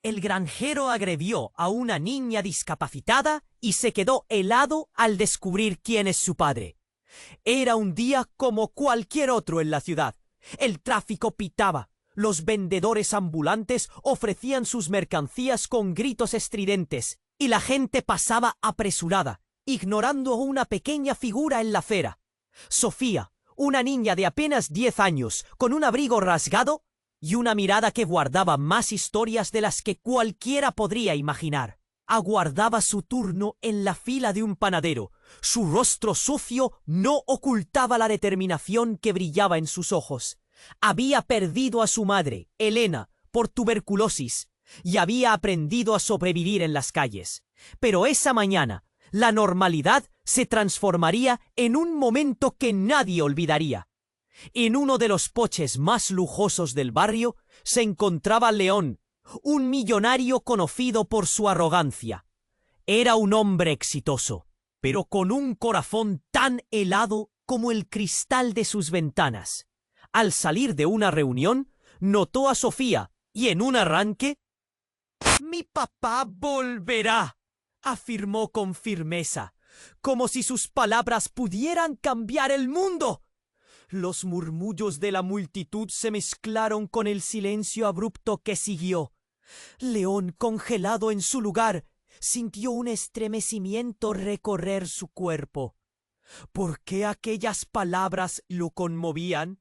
El granjero agredió a una niña discapacitada y se quedó helado al descubrir quién es su padre. Era un día como cualquier otro en la ciudad. El tráfico pitaba. Los vendedores ambulantes ofrecían sus mercancías con gritos estridentes y la gente pasaba apresurada, ignorando a una pequeña figura en la acera. Sofía, una niña de apenas 10 años, con un abrigo rasgado y una mirada que guardaba más historias de las que cualquiera podría imaginar. Aguardaba su turno en la fila de un panadero. Su rostro sucio no ocultaba la determinación que brillaba en sus ojos. Había perdido a su madre, Elena, por tuberculosis, y había aprendido a sobrevivir en las calles. Pero esa mañana, la normalidad se transformaría en un momento que nadie olvidaría. En uno de los coches más lujosos del barrio se encontraba León, un millonario conocido por su arrogancia. Era un hombre exitoso, pero con un corazón tan helado como el cristal de sus ventanas. Al salir de una reunión, notó a Sofía y en un arranque, «Mi papá volverá», afirmó con firmeza, como si sus palabras pudieran cambiar el mundo. Los murmullos de la multitud se mezclaron con el silencio abrupto que siguió. León, congelado en su lugar, sintió un estremecimiento recorrer su cuerpo. ¿Por qué aquellas palabras lo conmovían?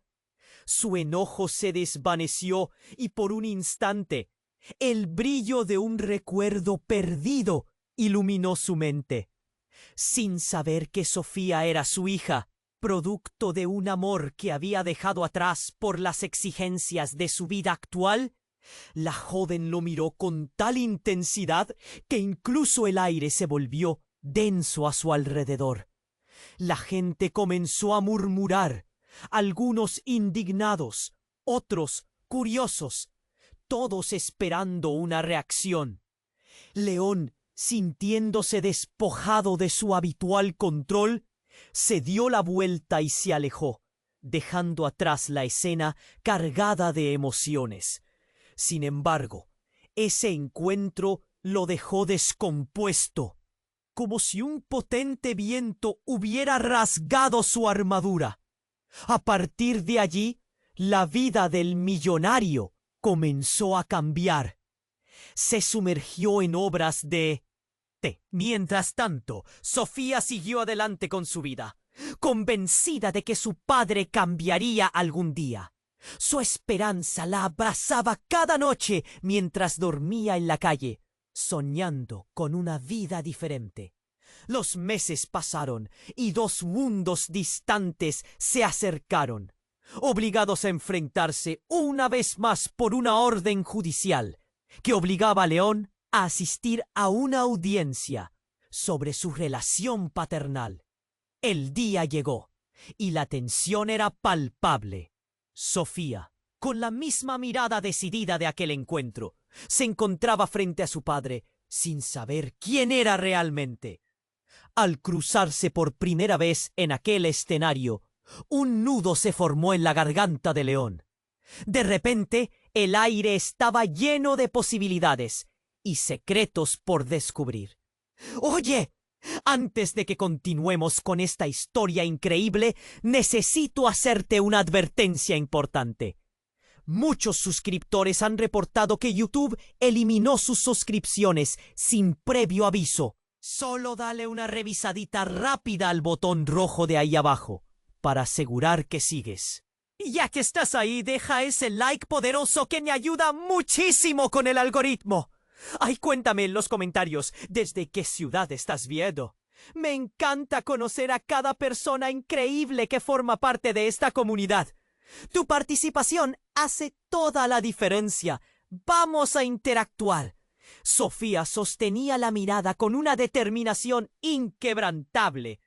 Su enojo se desvaneció y por un instante el brillo de un recuerdo perdido iluminó su mente. Sin saber que Sofía era su hija, producto de un amor que había dejado atrás por las exigencias de su vida actual, la joven lo miró con tal intensidad que incluso el aire se volvió denso a su alrededor. La gente comenzó a murmurar, algunos indignados, otros curiosos, todos esperando una reacción. León, sintiéndose despojado de su habitual control, se dio la vuelta y se alejó, dejando atrás la escena cargada de emociones. Sin embargo, ese encuentro lo dejó descompuesto, como si un potente viento hubiera rasgado su armadura. A partir de allí, la vida del millonario comenzó a cambiar. Se sumergió en obras de arte. Mientras tanto, Sofía siguió adelante con su vida, convencida de que su padre cambiaría algún día. Su esperanza la abrazaba cada noche mientras dormía en la calle, soñando con una vida diferente. Los meses pasaron y dos mundos distantes se acercaron, obligados a enfrentarse una vez más por una orden judicial que obligaba a León a asistir a una audiencia sobre su relación paternal. El día llegó y la tensión era palpable. Sofía, con la misma mirada decidida de aquel encuentro, se encontraba frente a su padre sin saber quién era realmente. Al cruzarse por primera vez en aquel escenario, un nudo se formó en la garganta de León. De repente, el aire estaba lleno de posibilidades y secretos por descubrir. «Oye, antes de que continuemos con esta historia increíble, necesito hacerte una advertencia importante. Muchos suscriptores han reportado que YouTube eliminó sus suscripciones sin previo aviso. Solo dale una revisadita rápida al botón rojo de ahí abajo para asegurar que sigues. Y ya que estás ahí, deja ese like poderoso que me ayuda muchísimo con el algoritmo. Ay, cuéntame en los comentarios desde qué ciudad estás viendo. Me encanta conocer a cada persona increíble que forma parte de esta comunidad. Tu participación hace toda la diferencia. Vamos a interactuar. Sofía sostenía la mirada con una determinación inquebrantable.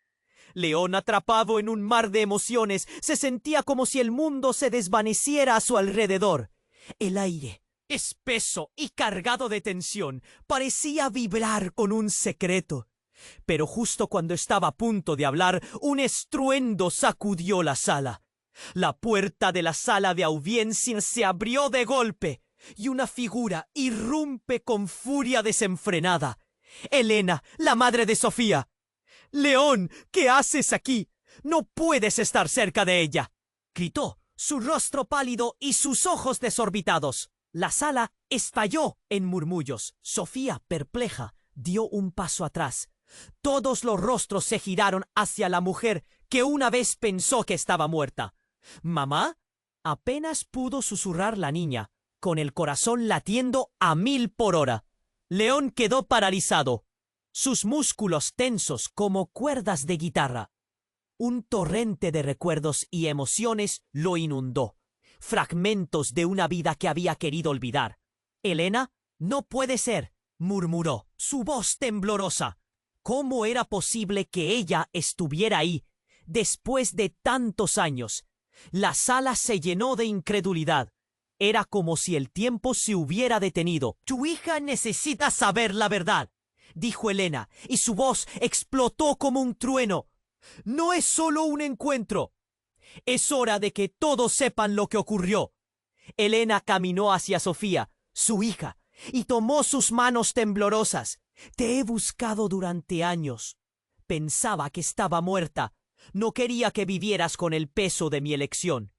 León, atrapado en un mar de emociones, se sentía como si el mundo se desvaneciera a su alrededor. El aire, espeso y cargado de tensión, parecía vibrar con un secreto. Pero justo cuando estaba a punto de hablar, un estruendo sacudió la sala. La puerta de la sala de audiencia se abrió de golpe. y una figura irrumpe con furia desenfrenada. Helena, la madre de Sofía. «León, ¿qué haces aquí? No puedes estar cerca de ella», gritó, su rostro pálido y sus ojos desorbitados. La sala estalló en murmullos. Sofía, perpleja, dio un paso atrás. Todos los rostros se giraron hacia la mujer que una vez pensó que estaba muerta. «¿Mamá?», apenas pudo susurrar la niña, con el corazón latiendo a 1000 por hora. León quedó paralizado, sus músculos tensos como cuerdas de guitarra. Un torrente de recuerdos y emociones lo inundó, fragmentos de una vida que había querido olvidar. «Helena, no puede ser», murmuró, su voz temblorosa. ¿Cómo era posible que ella estuviera ahí, después de tantos años? La sala se llenó de incredulidad. Era como si el tiempo se hubiera detenido. «Tu hija necesita saber la verdad», dijo Helena, y su voz explotó como un trueno. «No es solo un encuentro. Es hora de que todos sepan lo que ocurrió». Helena caminó hacia Sofía, su hija, y tomó sus manos temblorosas. «Te he buscado durante años. Pensaba que estaba muerta. No quería que vivieras con el peso de mi elección».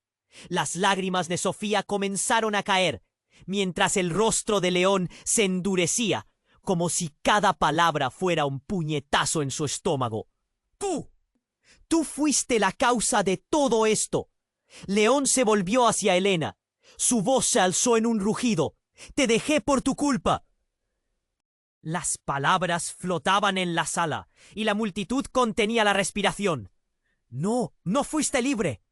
Las lágrimas de Sofía comenzaron a caer, mientras el rostro de León se endurecía, como si cada palabra fuera un puñetazo en su estómago. Tú fuiste la causa de todo esto». León se volvió hacia Helena. Su voz se alzó en un rugido. «Te dejé por tu culpa». Las palabras flotaban en la sala, y la multitud contenía la respiración. «No, no fuiste libre.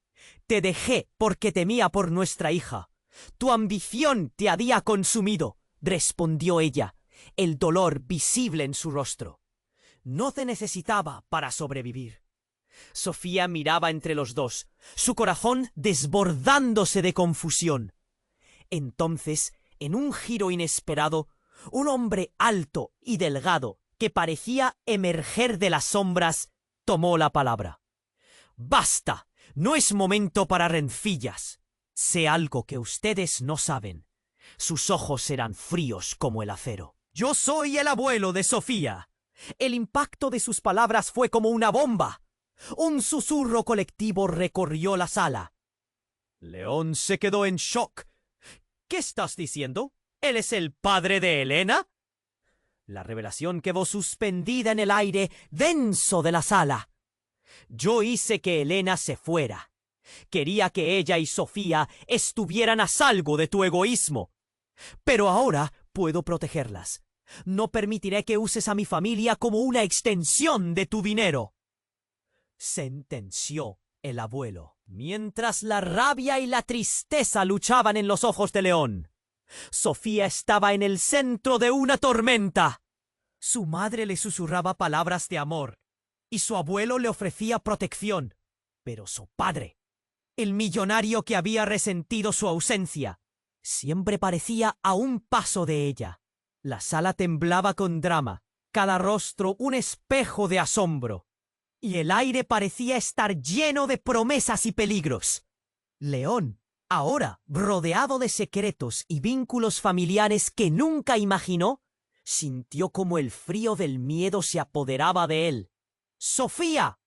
Te dejé porque temía por nuestra hija. Tu ambición te había consumido», respondió ella, el dolor visible en su rostro. «No te necesitaba para sobrevivir». Sofía miraba entre los dos, su corazón desbordándose de confusión. Entonces, en un giro inesperado, un hombre alto y delgado, que parecía emerger de las sombras, tomó la palabra. «Basta, no es momento para rencillas. Sé algo que ustedes no saben». Sus ojos eran fríos como el acero. «Yo soy el abuelo de Sofía». El impacto de sus palabras fue como una bomba. Un susurro colectivo recorrió la sala. León se quedó en shock. «¿Qué estás diciendo? ¿Él es el padre de Helena?». La revelación quedó suspendida en el aire denso de la sala. «Yo hice que Helena se fuera. Quería que ella y Sofía estuvieran a salvo de tu egoísmo. Pero ahora puedo protegerlas. No permitiré que uses a mi familia como una extensión de tu dinero», sentenció el abuelo, mientras la rabia y la tristeza luchaban en los ojos de León. Sofía estaba en el centro de una tormenta. Su madre le susurraba palabras de amor, y su abuelo le ofrecía protección. Pero su padre, el millonario que había resentido su ausencia, siempre parecía a un paso de ella. La sala temblaba con drama, cada rostro un espejo de asombro, y el aire parecía estar lleno de promesas y peligros. León, ahora rodeado de secretos y vínculos familiares que nunca imaginó, sintió como el frío del miedo se apoderaba de él. «¡Sofía!»,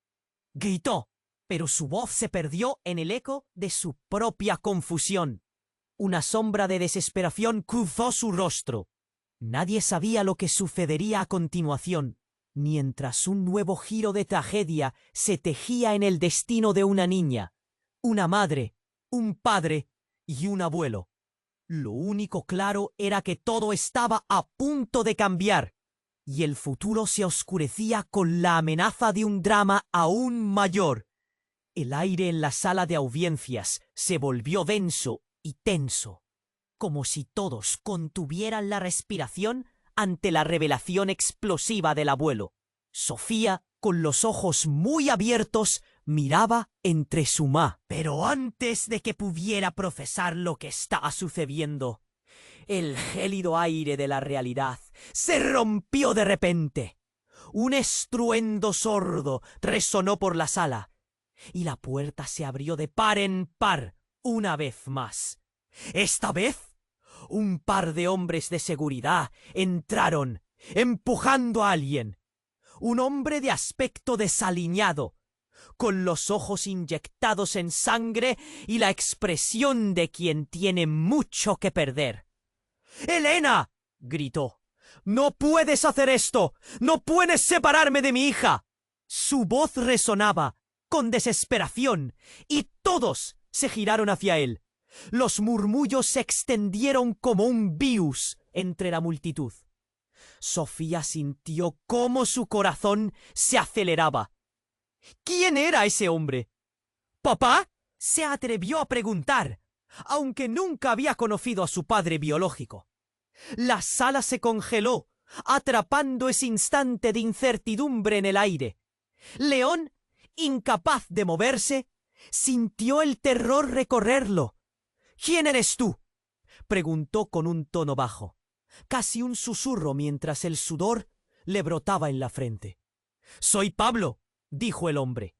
gritó, pero su voz se perdió en el eco de su propia confusión. Una sombra de desesperación cruzó su rostro. Nadie sabía lo que sucedería a continuación, mientras un nuevo giro de tragedia se tejía en el destino de una niña, una madre, un padre y un abuelo. Lo único claro era que todo estaba a punto de cambiar, y el futuro se oscurecía con la amenaza de un drama aún mayor. El aire en la sala de audiencias se volvió denso y tenso, como si todos contuvieran la respiración ante la revelación explosiva del abuelo. Sofía, con los ojos muy abiertos, miraba entre su ma. Pero antes de que pudiera procesar lo que estaba sucediendo, el gélido aire de la realidad se rompió de repente. Un estruendo sordo resonó por la sala, y la puerta se abrió de par en par una vez más. Esta vez, Un par de hombres de seguridad entraron, empujando a alguien. Un hombre de aspecto desaliñado, con los ojos inyectados en sangre y la expresión de quien tiene mucho que perder. —¡Elena! —gritó—. ¡No puedes hacer esto! ¡No puedes separarme de mi hija! Su voz resonaba con desesperación y todos se giraron hacia él. Los murmullos se extendieron como un virus entre la multitud. Sofía sintió cómo su corazón se aceleraba. ¿Quién era ese hombre? ¿Papá? Se atrevió a preguntar, aunque nunca había conocido a su padre biológico. La sala se congeló, atrapando ese instante de incertidumbre en el aire. León, incapaz de moverse, sintió el terror recorrerlo. —¿Quién eres tú? —preguntó con un tono bajo, casi un susurro mientras el sudor le brotaba en la frente. —Soy Pablo —dijo el hombre,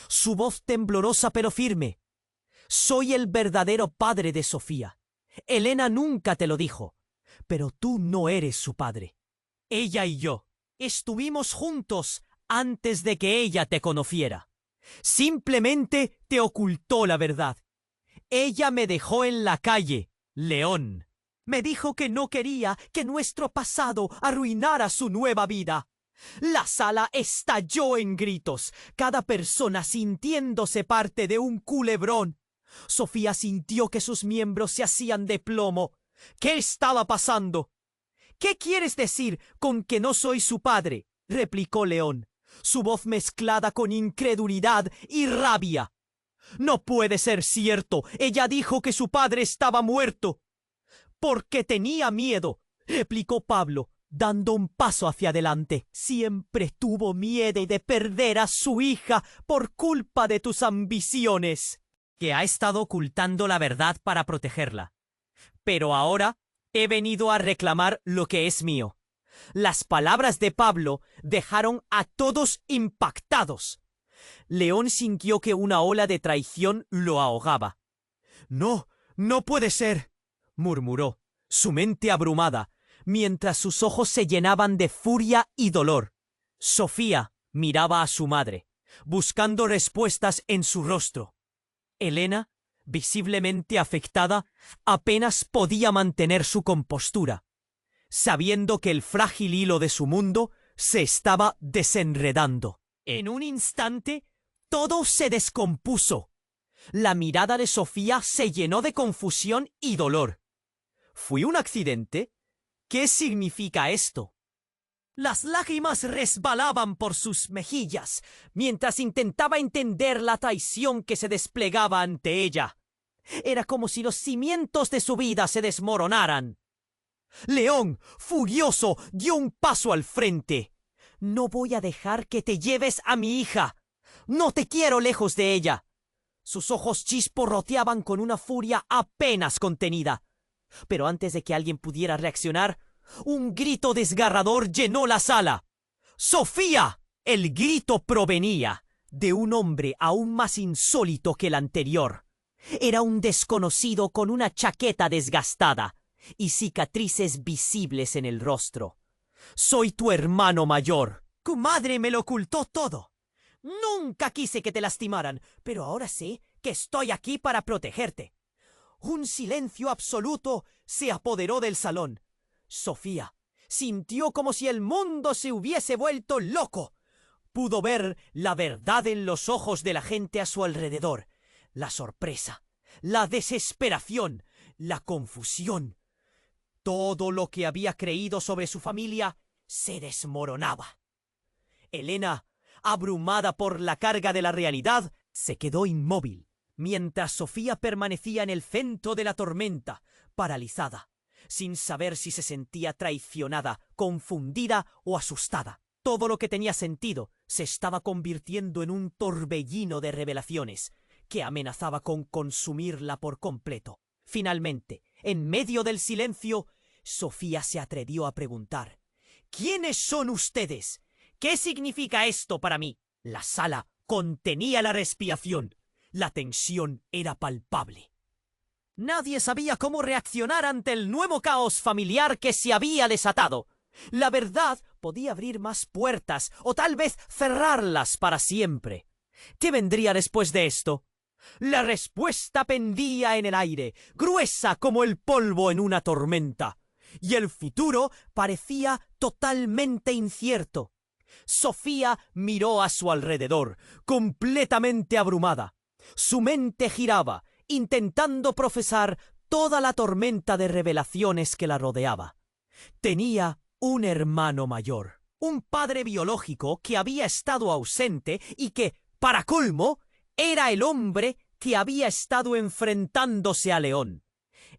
su voz temblorosa pero firme—. Soy el verdadero padre de Sofía. Elena nunca te lo dijo, pero tú no eres su padre. Ella y yo estuvimos juntos antes de que ella te conociera. Simplemente te ocultó la verdad. Ella me dejó en la calle, León. Me dijo que no quería que nuestro pasado arruinara su nueva vida. La sala estalló en gritos, cada persona sintiéndose parte de un culebrón. Sofía sintió que sus miembros se hacían de plomo. ¿Qué estaba pasando? —¿Qué quieres decir con que no soy su padre? —replicó León, su voz mezclada con incredulidad y rabia. —No puede ser cierto. Ella dijo que su padre estaba muerto. —Porque tenía miedo —replicó Pablo, dando un paso hacia adelante. Siempre tuvo miedo de perder a su hija por culpa de tus ambiciones. Que ha estado ocultando la verdad para protegerla. Pero ahora he venido a reclamar lo que es mío. Las palabras de Pablo dejaron a todos impactados. León sintió que una ola de traición lo ahogaba. —No, no puede ser —murmuró, su mente abrumada, mientras sus ojos se llenaban de furia y dolor. Sofía miraba a su madre, buscando respuestas en su rostro. Elena, visiblemente afectada, apenas podía mantener su compostura, sabiendo que el frágil hilo de su mundo se estaba desenredando. En un instante, todo se descompuso. La mirada de Sofía se llenó de confusión y dolor. ¿Fue un accidente? ¿Qué significa esto? Las lágrimas resbalaban por sus mejillas mientras intentaba entender la traición que se desplegaba ante ella. Era como si los cimientos de su vida se desmoronaran. León, furioso, dio un paso al frente. —No voy a dejar que te lleves a mi hija. No te quiero lejos de ella. Sus ojos chisporroteaban con una furia apenas contenida. Pero antes de que alguien pudiera reaccionar, un grito desgarrador llenó la sala. ¡Sofía! El grito provenía de un hombre aún más insólito que el anterior. Era un desconocido con una chaqueta desgastada y cicatrices visibles en el rostro. —Soy tu hermano mayor. Tu madre me lo ocultó todo. Nunca quise que te lastimaran, pero ahora sé que estoy aquí para protegerte. Un silencio absoluto se apoderó del salón. Sofía sintió como si el mundo se hubiese vuelto loco. Pudo ver la verdad en los ojos de la gente a su alrededor. La sorpresa, la desesperación, la confusión. Todo lo que había creído sobre su familia se desmoronaba. Elena, abrumada por la carga de la realidad, se quedó inmóvil, mientras Sofía permanecía en el centro de la tormenta, paralizada, sin saber si se sentía traicionada, confundida o asustada. Todo lo que tenía sentido se estaba convirtiendo en un torbellino de revelaciones que amenazaba con consumirla por completo. Finalmente, en medio del silencio, Sofía se atrevió a preguntar: ¿Quiénes son ustedes? ¿Qué significa esto para mí? La sala contenía la respiración. La tensión era palpable. Nadie sabía cómo reaccionar ante el nuevo caos familiar que se había desatado. La verdad podía abrir más puertas o tal vez cerrarlas para siempre. ¿Qué vendría después de esto? La respuesta pendía en el aire, gruesa como el polvo en una tormenta, y el futuro parecía totalmente incierto. Sofía miró a su alrededor, completamente abrumada. Su mente giraba, intentando procesar toda la tormenta de revelaciones que la rodeaba. Tenía un hermano mayor, un padre biológico que había estado ausente y que, para colmo, era el hombre que había estado enfrentándose a León.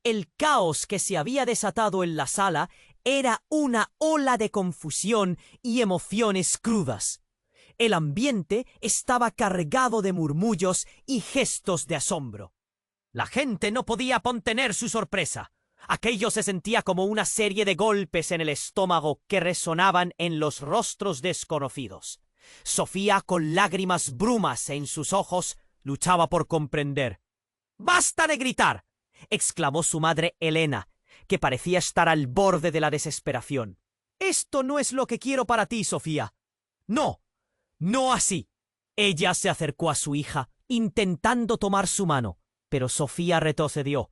El caos que se había desatado en la sala era una ola de confusión y emociones crudas. El ambiente estaba cargado de murmullos y gestos de asombro. La gente no podía contener su sorpresa. Aquello se sentía como una serie de golpes en el estómago que resonaban en los rostros desconocidos. Sofía, con lágrimas brumas en sus ojos, luchaba por comprender. «¡Basta de gritar!», exclamó su madre Elena, que parecía estar al borde de la desesperación. «Esto no es lo que quiero para ti, Sofía. No, no así». Ella se acercó a su hija, intentando tomar su mano, pero Sofía retrocedió.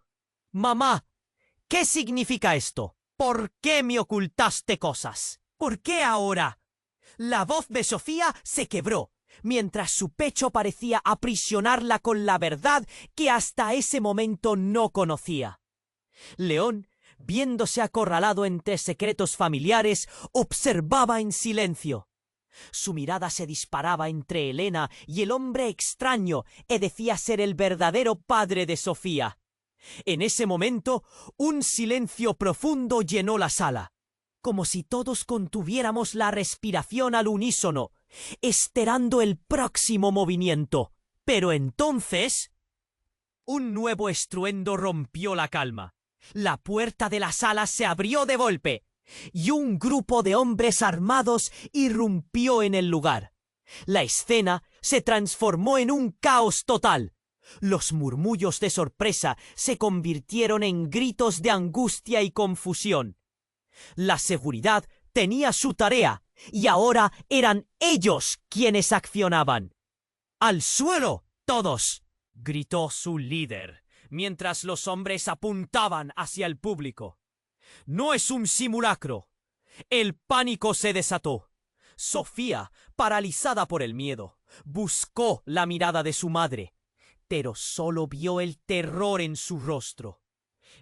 «Mamá, ¿qué significa esto? ¿Por qué me ocultaste cosas? ¿Por qué ahora?». La voz de Sofía se quebró, mientras su pecho parecía aprisionarla con la verdad que hasta ese momento no conocía. León, viéndose acorralado entre secretos familiares, observaba en silencio. Su mirada se disparaba entre Elena y el hombre extraño que decía ser el verdadero padre de Sofía. En ese momento, un silencio profundo llenó la sala, como si todos contuviéramos la respiración al unísono, esperando el próximo movimiento. Pero entonces, un nuevo estruendo rompió la calma. La puerta de la sala se abrió de golpe, y un grupo de hombres armados irrumpió en el lugar. La escena se transformó en un caos total. Los murmullos de sorpresa se convirtieron en gritos de angustia y confusión. La seguridad tenía su tarea, y ahora eran ellos quienes accionaban. «¡Al suelo, todos!», gritó su líder, mientras los hombres apuntaban hacia el público. «No es un simulacro». El pánico se desató. Sofía, paralizada por el miedo, buscó la mirada de su madre, pero solo vio el terror en su rostro.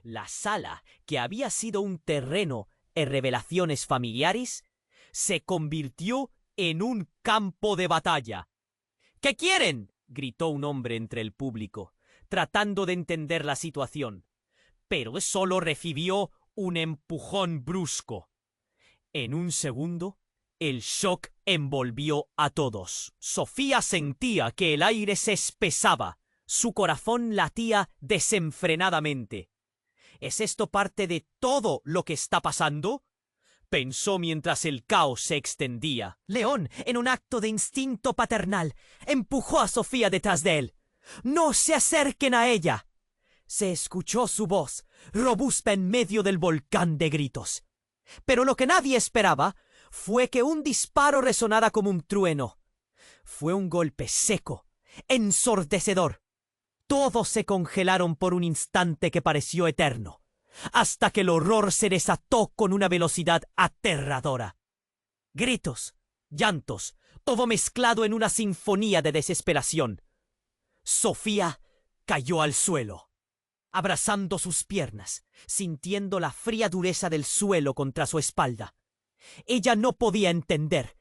La sala, que había sido un terreno de revelaciones familiares, se convirtió en un campo de batalla. «¿Qué quieren?», gritó un hombre entre el público, tratando de entender la situación, pero solo recibió un empujón brusco. En un segundo, el shock envolvió a todos. Sofía sentía que el aire se espesaba. Su corazón latía desenfrenadamente. ¿Es esto parte de todo lo que está pasando?, pensó mientras el caos se extendía. León, en un acto de instinto paternal, empujó a Sofía detrás de él. «¡No se acerquen a ella!». Se escuchó su voz, robusta en medio del volcán de gritos. Pero lo que nadie esperaba fue que un disparo resonara como un trueno. Fue un golpe seco, ensordecedor. Todos se congelaron por un instante que pareció eterno, hasta que el horror se desató con una velocidad aterradora. Gritos, llantos, todo mezclado en una sinfonía de desesperación. Sofía cayó al suelo, abrazando sus piernas, sintiendo la fría dureza del suelo contra su espalda. Ella no podía entender.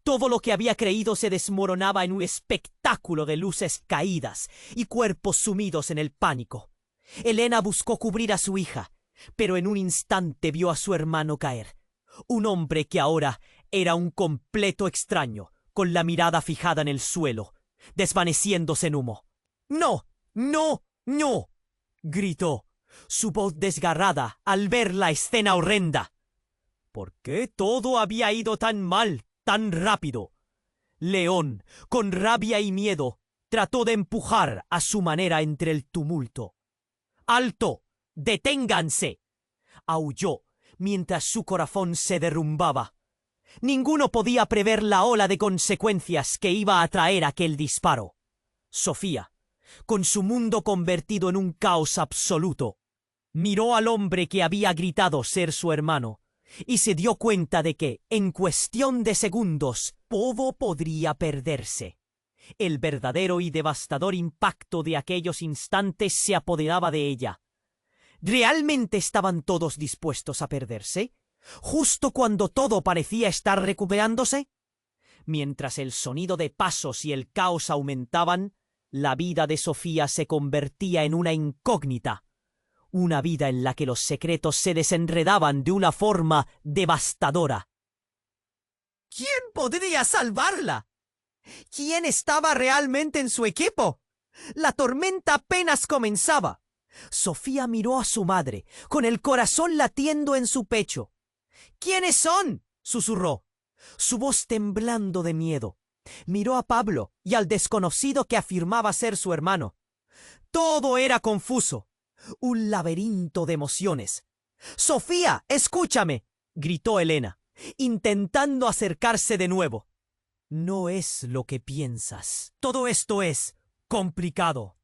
Todo lo que había creído se desmoronaba en un espectáculo de luces caídas y cuerpos sumidos en el pánico. Elena buscó cubrir a su hija, pero en un instante vio a su hermano caer. Un hombre que ahora era un completo extraño, con la mirada fijada en el suelo, desvaneciéndose en humo. «¡No! ¡No! ¡No!», gritó, su voz desgarrada al ver la escena horrenda. ¿Por qué todo había ido tan mal, tan rápido? León, con rabia y miedo, trató de empujar a su manera entre el tumulto. ¡Alto! ¡Deténganse! Aulló mientras su corazón se derrumbaba. Ninguno podía prever la ola de consecuencias que iba a traer aquel disparo. Sofía, con su mundo convertido en un caos absoluto, miró al hombre que había gritado ser su hermano y se dio cuenta de que, en cuestión de segundos, todo podría perderse. El verdadero y devastador impacto de aquellos instantes se apoderaba de ella. ¿Realmente estaban todos dispuestos a perderse? ¿Justo cuando todo parecía estar recuperándose? Mientras el sonido de pasos y el caos aumentaban, la vida de Sofía se convertía en una incógnita. Una vida en la que los secretos se desenredaban de una forma devastadora. ¿Quién podría salvarla? ¿Quién estaba realmente en su equipo? La tormenta apenas comenzaba. Sofía miró a su madre, con el corazón latiendo en su pecho. ¿Quiénes son?, susurró, su voz temblando de miedo. Miró a Pablo y al desconocido que afirmaba ser su hermano. Todo era confuso, un laberinto de emociones. «¡Sofía, escúchame!», gritó Elena, intentando acercarse de nuevo. «No es lo que piensas. Todo esto es complicado».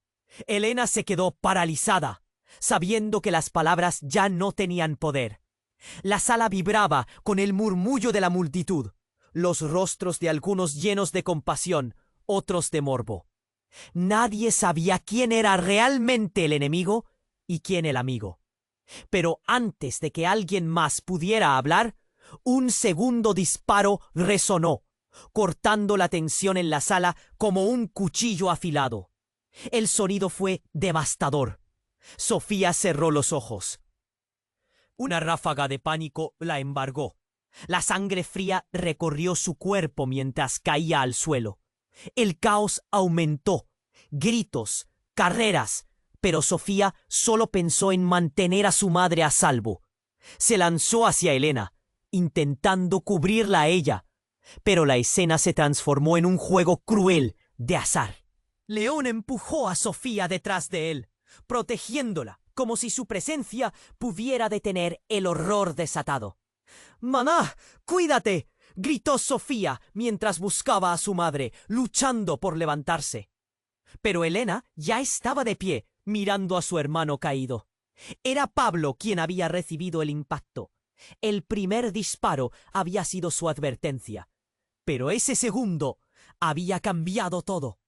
Elena se quedó paralizada, sabiendo que las palabras ya no tenían poder. La sala vibraba con el murmullo de la multitud, los rostros de algunos llenos de compasión, otros de morbo. Nadie sabía quién era realmente el enemigo y quién el amigo. Pero antes de que alguien más pudiera hablar, un segundo disparo resonó, cortando la tensión en la sala como un cuchillo afilado. El sonido fue devastador. Sofía cerró los ojos. Una ráfaga de pánico la embargó. La sangre fría recorrió su cuerpo mientras caía al suelo. El caos aumentó. Gritos, carreras, pero Sofía solo pensó en mantener a su madre a salvo. Se lanzó hacia Elena, intentando cubrirla a ella, pero la escena se transformó en un juego cruel de azar. León empujó a Sofía detrás de él, protegiéndola, como si su presencia pudiera detener el horror desatado. «¡Mamá, cuídate!», gritó Sofía mientras buscaba a su madre, luchando por levantarse. Pero Elena ya estaba de pie, mirando a su hermano caído. Era Pablo quien había recibido el impacto. El primer disparo había sido su advertencia, pero ese segundo había cambiado todo.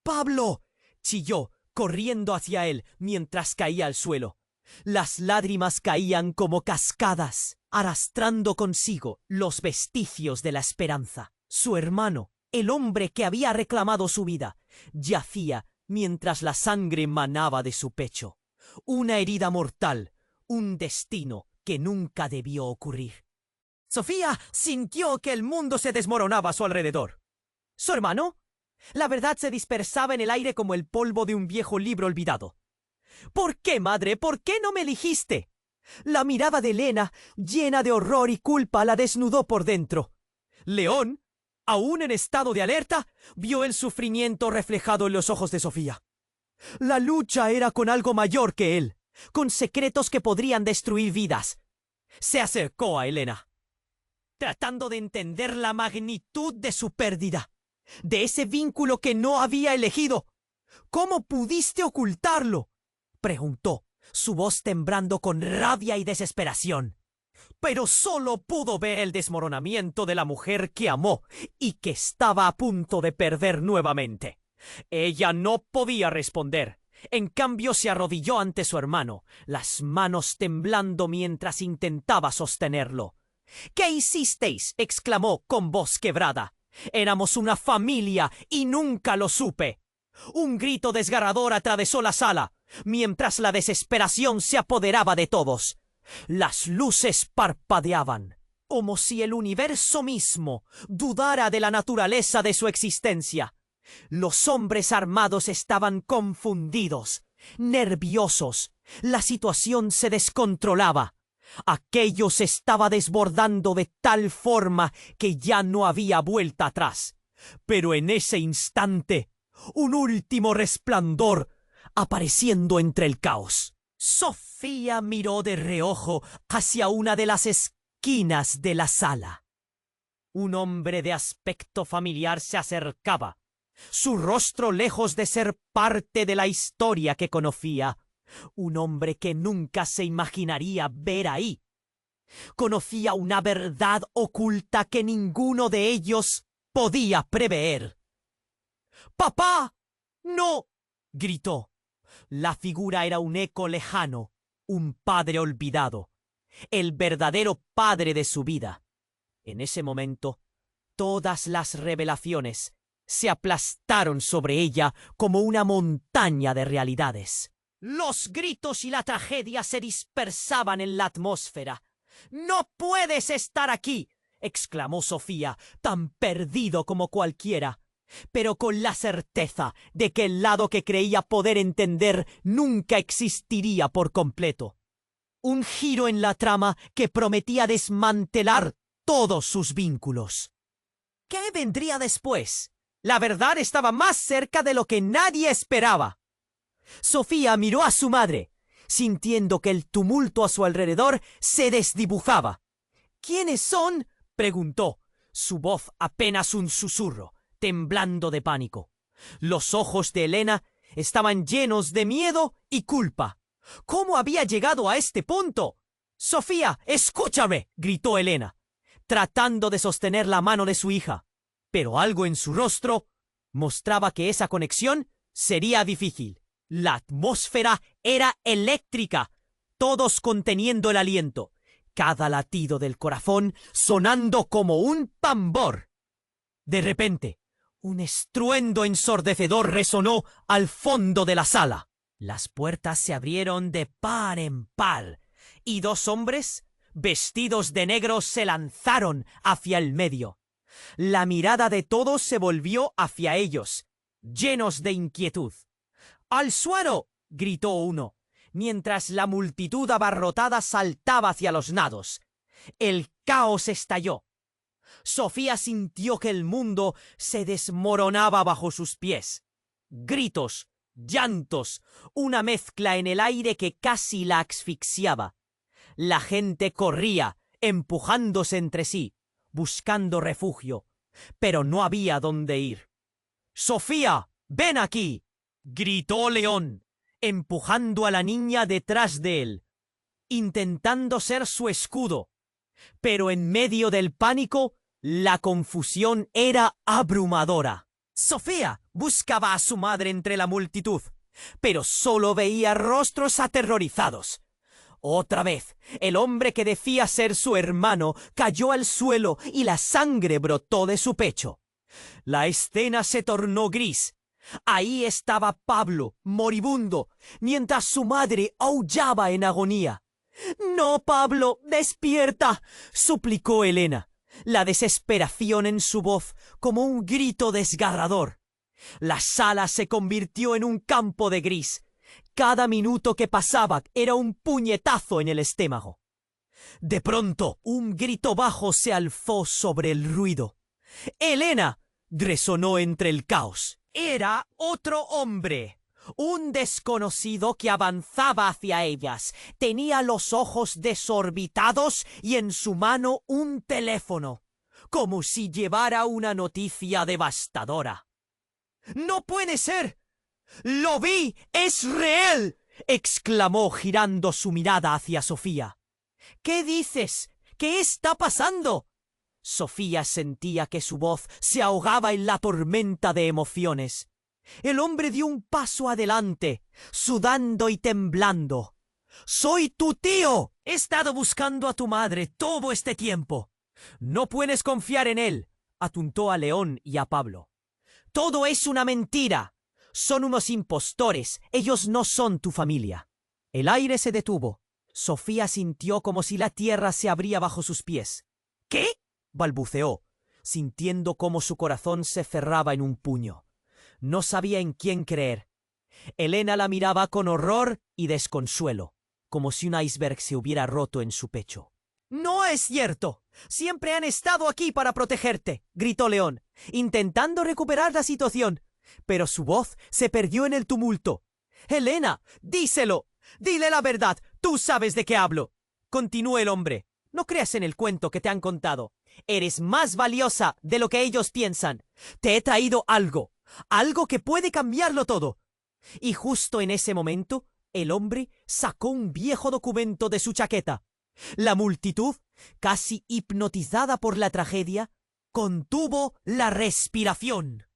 «¡Pablo!», chilló, corriendo hacia él mientras caía al suelo. Las lágrimas caían como cascadas, arrastrando consigo los vestigios de la esperanza. Su hermano, el hombre que había reclamado su vida, yacía mientras la sangre manaba de su pecho. Una herida mortal, un destino que nunca debió ocurrir. Sofía sintió que el mundo se desmoronaba a su alrededor. ¿Su hermano? La verdad se dispersaba en el aire como el polvo de un viejo libro olvidado. «¿Por qué, madre? ¿Por qué no me elegiste?». La mirada de Elena, llena de horror y culpa, la desnudó por dentro. León, aún en estado de alerta, vio el sufrimiento reflejado en los ojos de Sofía. La lucha era con algo mayor que él, con secretos que podrían destruir vidas. Se acercó a Elena, tratando de entender la magnitud de su pérdida, de ese vínculo que no había elegido. «¿Cómo pudiste ocultarlo?», preguntó, su voz temblando con rabia y desesperación. Pero solo pudo ver el desmoronamiento de la mujer que amó y que estaba a punto de perder nuevamente. Ella no podía responder. En cambio se arrodilló ante su hermano, las manos temblando mientras intentaba sostenerlo. «¿Qué hicisteis?», exclamó con voz quebrada. «Éramos una familia y nunca lo supe». Un grito desgarrador atravesó la sala, mientras la desesperación se apoderaba de todos. Las luces parpadeaban, como si el universo mismo dudara de la naturaleza de su existencia. Los hombres armados estaban confundidos, nerviosos. La situación se descontrolaba. Aquello se estaba desbordando de tal forma que ya no había vuelta atrás. Pero en ese instante, un último resplandor apareciendo entre el caos. Sofía miró de reojo hacia una de las esquinas de la sala. Un hombre de aspecto familiar se acercaba, su rostro lejos de ser parte de la historia que conocía. Un hombre que nunca se imaginaría ver ahí. Conocía una verdad oculta que ninguno de ellos podía prever. ¡Papá! ¡No! Gritó. La figura era un eco lejano, un padre olvidado, el verdadero padre de su vida. En ese momento, todas las revelaciones se aplastaron sobre ella como una montaña de realidades. Los gritos y la tragedia se dispersaban en la atmósfera. «¡No puedes estar aquí!», exclamó Sofía, tan perdido como cualquiera, pero con la certeza de que el lado que creía poder entender nunca existiría por completo. Un giro en la trama que prometía desmantelar todos sus vínculos. ¿Qué vendría después? La verdad estaba más cerca de lo que nadie esperaba. Sofía miró a su madre, sintiendo que el tumulto a su alrededor se desdibujaba. ¿Quiénes son?, preguntó, su voz apenas un susurro, temblando de pánico. Los ojos de Elena estaban llenos de miedo y culpa. ¿Cómo había llegado a este punto? «Sofía, escúchame», gritó Elena, tratando de sostener la mano de su hija. Pero algo en su rostro mostraba que esa conexión sería difícil. La atmósfera era eléctrica, todos conteniendo el aliento, cada latido del corazón sonando como un tambor. De repente, un estruendo ensordecedor resonó al fondo de la sala. Las puertas se abrieron de par en par, y dos hombres, vestidos de negro, se lanzaron hacia el medio. La mirada de todos se volvió hacia ellos, llenos de inquietud. «¡Al suelo!», gritó uno, mientras la multitud abarrotada saltaba hacia los nados. El caos estalló. Sofía sintió que el mundo se desmoronaba bajo sus pies. Gritos, llantos, una mezcla en el aire que casi la asfixiaba. La gente corría, empujándose entre sí, buscando refugio, pero no había dónde ir. «¡Sofía, ven aquí!», gritó León, empujando a la niña detrás de él, intentando ser su escudo. Pero en medio del pánico, la confusión era abrumadora. Sofía buscaba a su madre entre la multitud, pero solo veía rostros aterrorizados. Otra vez, el hombre que decía ser su hermano cayó al suelo y la sangre brotó de su pecho. La escena se tornó gris. Ahí estaba Pablo, moribundo, mientras su madre aullaba en agonía. «¡No, Pablo, despierta!», suplicó Elena, la desesperación en su voz como un grito desgarrador. La sala se convirtió en un campo de gris. Cada minuto que pasaba era un puñetazo en el estómago. De pronto, un grito bajo se alzó sobre el ruido. «¡Elena!», resonó entre el caos. Era otro hombre, un desconocido que avanzaba hacia ellas. Tenía los ojos desorbitados y en su mano un teléfono, como si llevara una noticia devastadora. «¡No puede ser! ¡Lo vi! ¡Es real!», exclamó girando su mirada hacia Sofía. «¿Qué dices? ¿Qué está pasando?». Sofía sentía que su voz se ahogaba en la tormenta de emociones. El hombre dio un paso adelante, sudando y temblando. «¡Soy tu tío! He estado buscando a tu madre todo este tiempo». «No puedes confiar en él», atuntó a León y a Pablo. «Todo es una mentira. Son unos impostores. Ellos no son tu familia». El aire se detuvo. Sofía sintió como si la tierra se abría bajo sus pies. «¿Qué?», balbuceó, sintiendo cómo su corazón se cerraba en un puño. No sabía en quién creer. Elena la miraba con horror y desconsuelo, como si un iceberg se hubiera roto en su pecho. «¡No es cierto! Siempre han estado aquí para protegerte», gritó León, intentando recuperar la situación, pero su voz se perdió en el tumulto. «Elena, díselo. Dile la verdad, tú sabes de qué hablo. Continuó el hombre. No creas en el cuento que te han contado. Eres más valiosa de lo que ellos piensan. Te he traído algo, algo que puede cambiarlo todo. Y justo en ese momento, el hombre sacó un viejo documento de su chaqueta. La multitud, casi hipnotizada por la tragedia, contuvo la respiración.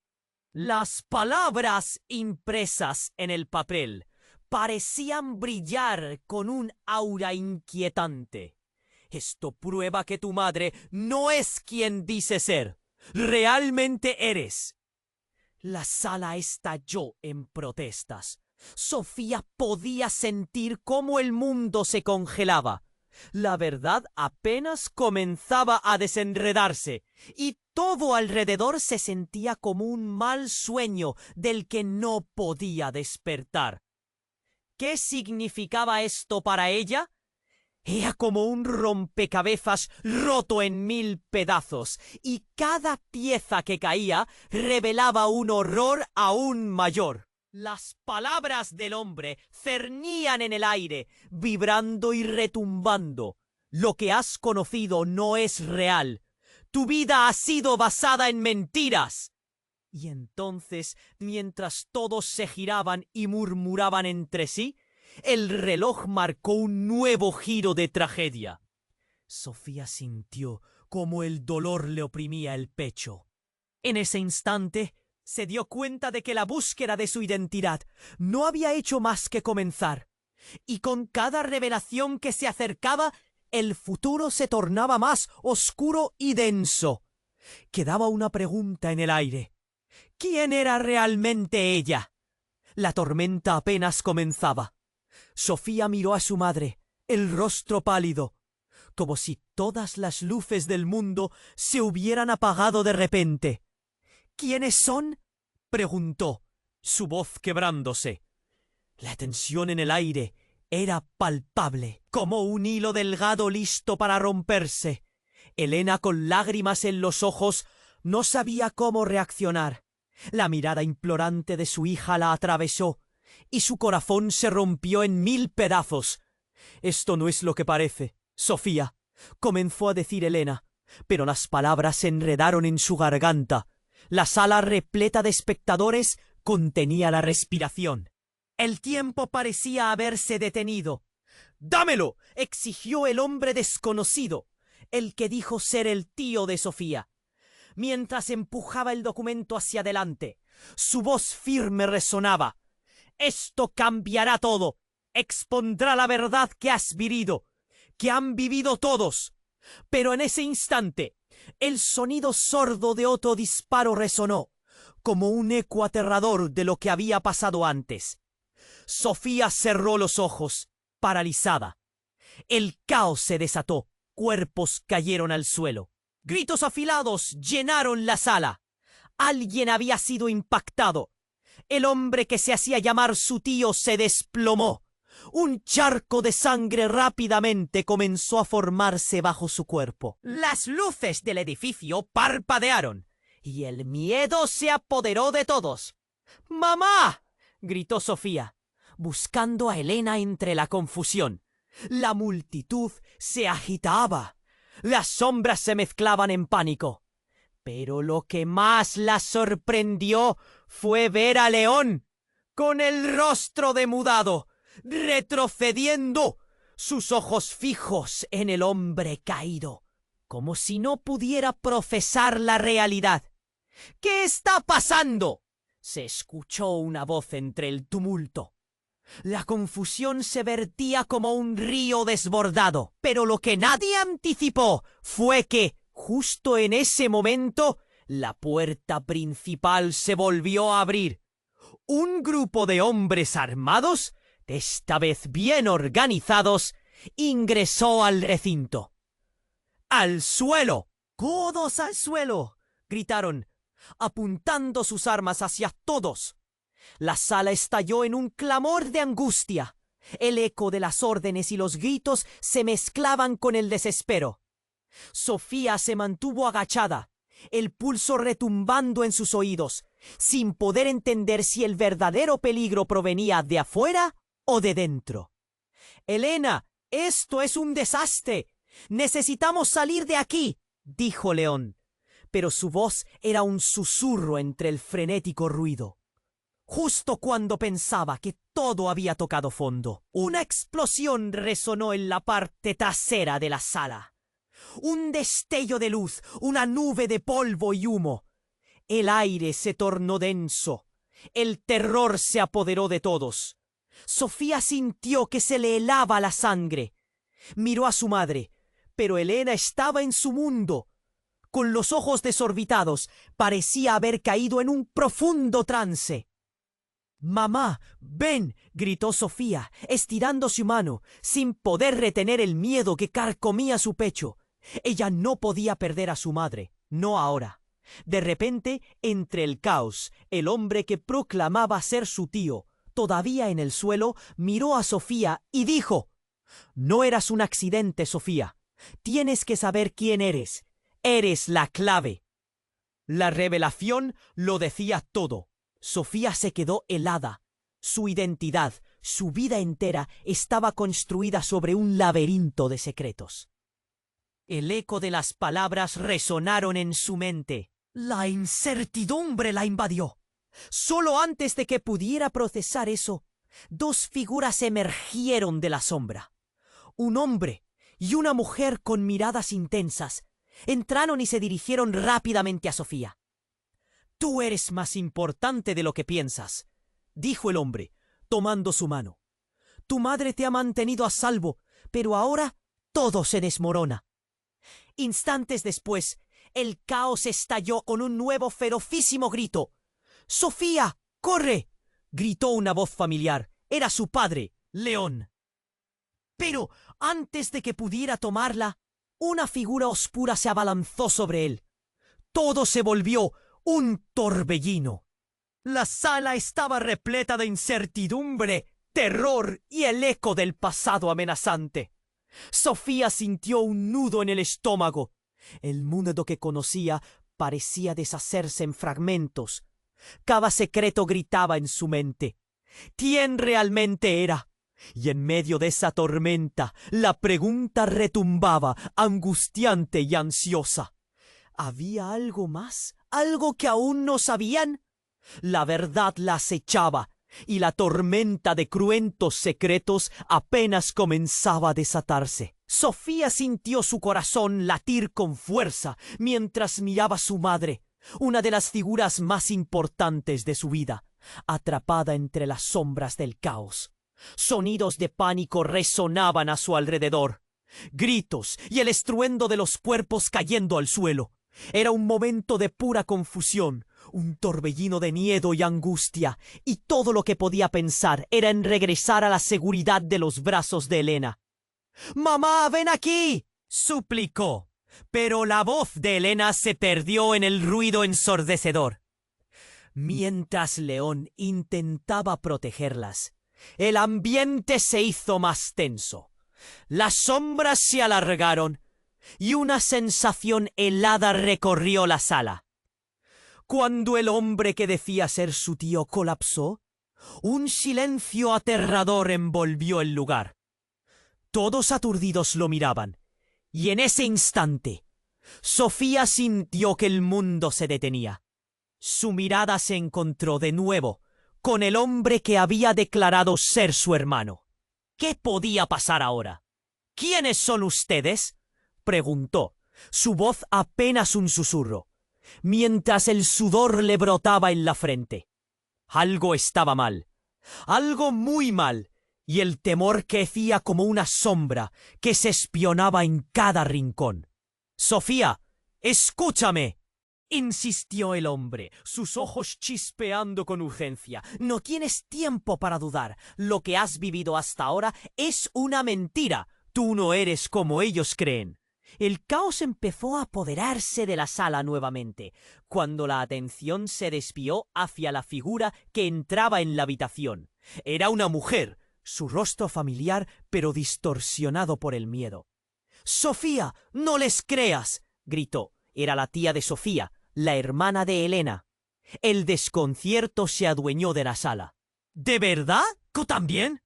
Las palabras impresas en el papel parecían brillar con un aura inquietante. Esto prueba que tu madre no es quien dice ser. Realmente eres. La sala estalló en protestas. Sofía podía sentir cómo el mundo se congelaba. La verdad apenas comenzaba a desenredarse, y todo alrededor se sentía como un mal sueño del que no podía despertar. ¿Qué significaba esto para ella? Era como un rompecabezas roto en 1000 pedazos, y cada pieza que caía revelaba un horror aún mayor. Las palabras del hombre cernían en el aire, vibrando y retumbando. Lo que has conocido no es real. Tu vida ha sido basada en mentiras. Y entonces, mientras todos se giraban y murmuraban entre sí, el reloj marcó un nuevo giro de tragedia. Sofía sintió como el dolor le oprimía el pecho. En ese instante, se dio cuenta de que la búsqueda de su identidad no había hecho más que comenzar, y con cada revelación que se acercaba, el futuro se tornaba más oscuro y denso. Quedaba una pregunta en el aire. ¿Quién era realmente ella? La tormenta apenas comenzaba. Sofía miró a su madre, el rostro pálido, como si todas las luces del mundo se hubieran apagado de repente. ¿Quiénes son?, preguntó, su voz quebrándose. La tensión en el aire era palpable, como un hilo delgado listo para romperse. Elena, con lágrimas en los ojos, no sabía cómo reaccionar. La mirada implorante de su hija la atravesó, y su corazón se rompió en 1000 pedazos. «Esto no es lo que parece, Sofía», comenzó a decir Elena, pero las palabras se enredaron en su garganta. La sala repleta de espectadores contenía la respiración. El tiempo parecía haberse detenido. «¡Dámelo!», exigió el hombre desconocido, el que dijo ser el tío de Sofía. Mientras empujaba el documento hacia adelante, su voz firme resonaba. «Esto cambiará todo. Expondrá la verdad que has vivido, que han vivido todos». Pero en ese instante, el sonido sordo de otro disparo resonó, como un eco aterrador de lo que había pasado antes. Sofía cerró los ojos, paralizada. El caos se desató, cuerpos cayeron al suelo. Gritos afilados llenaron la sala. Alguien había sido impactado. El hombre que se hacía llamar su tío se desplomó. Un charco de sangre rápidamente comenzó a formarse bajo su cuerpo. Las luces del edificio parpadearon, y el miedo se apoderó de todos. «¡Mamá!», gritó Sofía, buscando a Elena entre la confusión. La multitud se agitaba. Las sombras se mezclaban en pánico. Pero lo que más la sorprendió fue ver a León, con el rostro demudado, retrocediendo, sus ojos fijos en el hombre caído, como si no pudiera procesar la realidad. «¿Qué está pasando?», se escuchó una voz entre el tumulto. La confusión se vertía como un río desbordado, pero lo que nadie anticipó fue que, justo en ese momento, la puerta principal se volvió a abrir. Un grupo de hombres armados, esta vez bien organizados, ingresó al recinto. «¡Al suelo! ¡Codos al suelo!», gritaron, apuntando sus armas hacia todos. La sala estalló en un clamor de angustia. El eco de las órdenes y los gritos se mezclaban con el desespero. Sofía se mantuvo agachada, el pulso retumbando en sus oídos, sin poder entender si el verdadero peligro provenía de afuera o de dentro. Elena, esto es un desastre. Necesitamos salir de aquí, dijo León, pero su voz era un susurro entre el frenético ruido. Justo cuando pensaba que todo había tocado fondo, una explosión resonó en la parte trasera de la sala. Un destello de luz, una nube de polvo y humo. El aire se tornó denso. El terror se apoderó de todos. Sofía sintió que se le helaba la sangre. Miró a su madre, pero Elena estaba en su mundo. Con los ojos desorbitados, parecía haber caído en un profundo trance. «Mamá, ven», gritó Sofía, estirando su mano, sin poder retener el miedo que carcomía su pecho. Ella no podía perder a su madre, no ahora. De repente, entre el caos, el hombre que proclamaba ser su tío, todavía en el suelo, miró a Sofía y dijo: «No eras un accidente, Sofía. Tienes que saber quién eres. Eres la clave». La revelación lo decía todo. Sofía se quedó helada. Su identidad, su vida entera, estaba construida sobre un laberinto de secretos. El eco de las palabras resonaron en su mente. La incertidumbre la invadió. Solo antes de que pudiera procesar eso, dos figuras emergieron de la sombra. Un hombre y una mujer con miradas intensas entraron y se dirigieron rápidamente a Sofía. «Tú eres más importante de lo que piensas», dijo el hombre, tomando su mano. «Tu madre te ha mantenido a salvo, pero ahora todo se desmorona». Instantes después, el caos estalló con un nuevo ferocísimo grito. «¡Sofía, corre!», gritó una voz familiar. Era su padre, León. Pero antes de que pudiera tomarla, una figura oscura se abalanzó sobre él. Todo se volvió un torbellino. La sala estaba repleta de incertidumbre, terror y el eco del pasado amenazante. Sofía sintió un nudo en el estómago. El mundo que conocía parecía deshacerse en fragmentos. Cada secreto gritaba en su mente. ¿Quién realmente era? Y en medio de esa tormenta, la pregunta retumbaba, angustiante y ansiosa. ¿Había algo más? ¿Algo que aún no sabían? La verdad la acechaba, y la tormenta de cruentos secretos apenas comenzaba a desatarse. Sofía sintió su corazón latir con fuerza mientras miraba a su madre, una de las figuras más importantes de su vida, atrapada entre las sombras del caos. Sonidos de pánico resonaban a su alrededor, gritos y el estruendo de los cuerpos cayendo al suelo. Era un momento de pura confusión, un torbellino de miedo y angustia, y todo lo que podía pensar era en regresar a la seguridad de los brazos de Elena. «¡Mamá, ven aquí!», suplicó, pero la voz de Elena se perdió en el ruido ensordecedor. Mientras León intentaba protegerlas, el ambiente se hizo más tenso. Las sombras se alargaron y una sensación helada recorrió la sala. Cuando el hombre que decía ser su tío colapsó, un silencio aterrador envolvió el lugar. Todos aturdidos lo miraban, y en ese instante, Sofía sintió que el mundo se detenía. Su mirada se encontró de nuevo con el hombre que había declarado ser su hermano. ¿Qué podía pasar ahora? «¿Quiénes son ustedes?», preguntó, su voz apenas un susurro, mientras el sudor le brotaba en la frente. Algo estaba mal, algo muy mal, y el temor crecía como una sombra que se espionaba en cada rincón. «Sofía, escúchame», insistió el hombre, sus ojos chispeando con urgencia. «No tienes tiempo para dudar. Lo que has vivido hasta ahora es una mentira. Tú no eres como ellos creen». El caos empezó a apoderarse de la sala nuevamente, cuando la atención se desvió hacia la figura que entraba en la habitación. Era una mujer, su rostro familiar pero distorsionado por el miedo. «¡Sofía, no les creas!», gritó. Era la tía de Sofía, la hermana de Elena. El desconcierto se adueñó de la sala. «¿De verdad? ¿Tú también?»,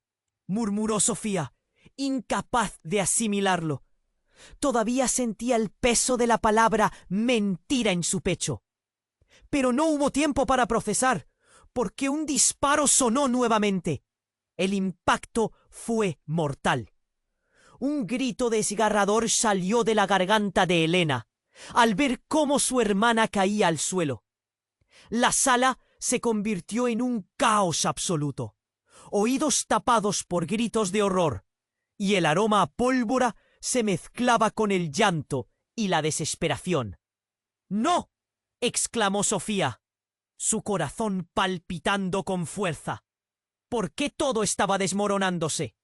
murmuró Sofía. incapaz de asimilarlo. Todavía sentía el peso de la palabra mentira en su pecho. Pero no hubo tiempo para procesar, porque un disparo sonó nuevamente. El impacto fue mortal. Un grito desgarrador salió de la garganta de Helena al ver cómo su hermana caía al suelo. La sala se convirtió en un caos absoluto. Oídos tapados por gritos de horror, y el aroma a pólvora se mezclaba con el llanto y la desesperación. ¡No!, exclamó Sofía, su corazón palpitando con fuerza. ¿Por qué todo estaba desmoronándose?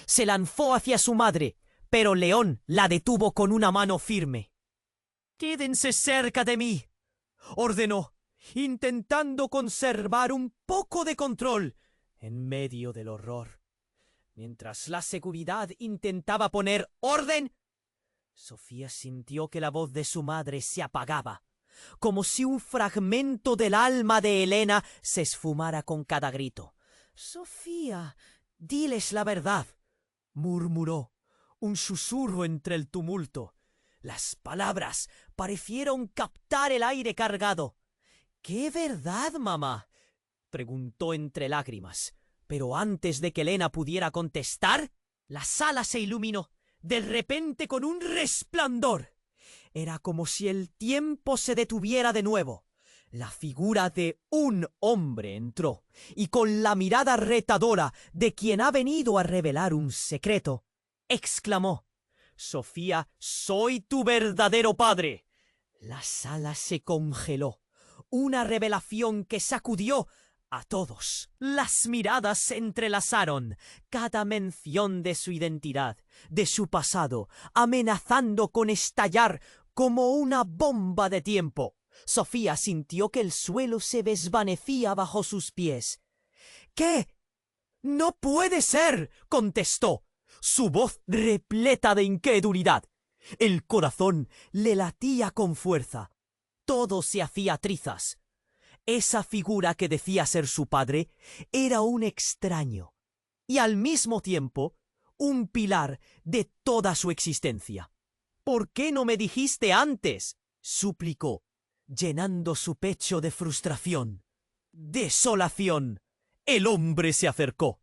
Se lanzó hacia su madre, pero León la detuvo con una mano firme. «Quédense cerca de mí», ordenó, intentando conservar un poco de control en medio del horror. Mientras la seguridad intentaba poner orden, Sofía sintió que la voz de su madre se apagaba, como si un fragmento del alma de Helena se esfumara con cada grito. «Sofía, diles la verdad», murmuró, un susurro entre el tumulto. Las palabras parecieron captar el aire cargado. «¿Qué verdad, mamá?», preguntó entre lágrimas. Pero antes de que Helena pudiera contestar, la sala se iluminó, de repente, con un resplandor. Era como si el tiempo se detuviera de nuevo. La figura de un hombre entró, y con la mirada retadora de quien ha venido a revelar un secreto, exclamó: «Sofía, soy tu verdadero padre». La sala se congeló. Una revelación que sacudió a todos. Las miradas se entrelazaron. Cada mención de su identidad, de su pasado, amenazando con estallar como una bomba de tiempo. Sofía sintió que el suelo se desvanecía bajo sus pies. «¿Qué? No puede ser», contestó, su voz repleta de incredulidad. El corazón le latía con fuerza. Todo se hacía trizas. Esa figura que decía ser su padre era un extraño y al mismo tiempo un pilar de toda su existencia. «¿Por qué no me dijiste antes?», suplicó, llenando su pecho de frustración. Desolación. El hombre se acercó.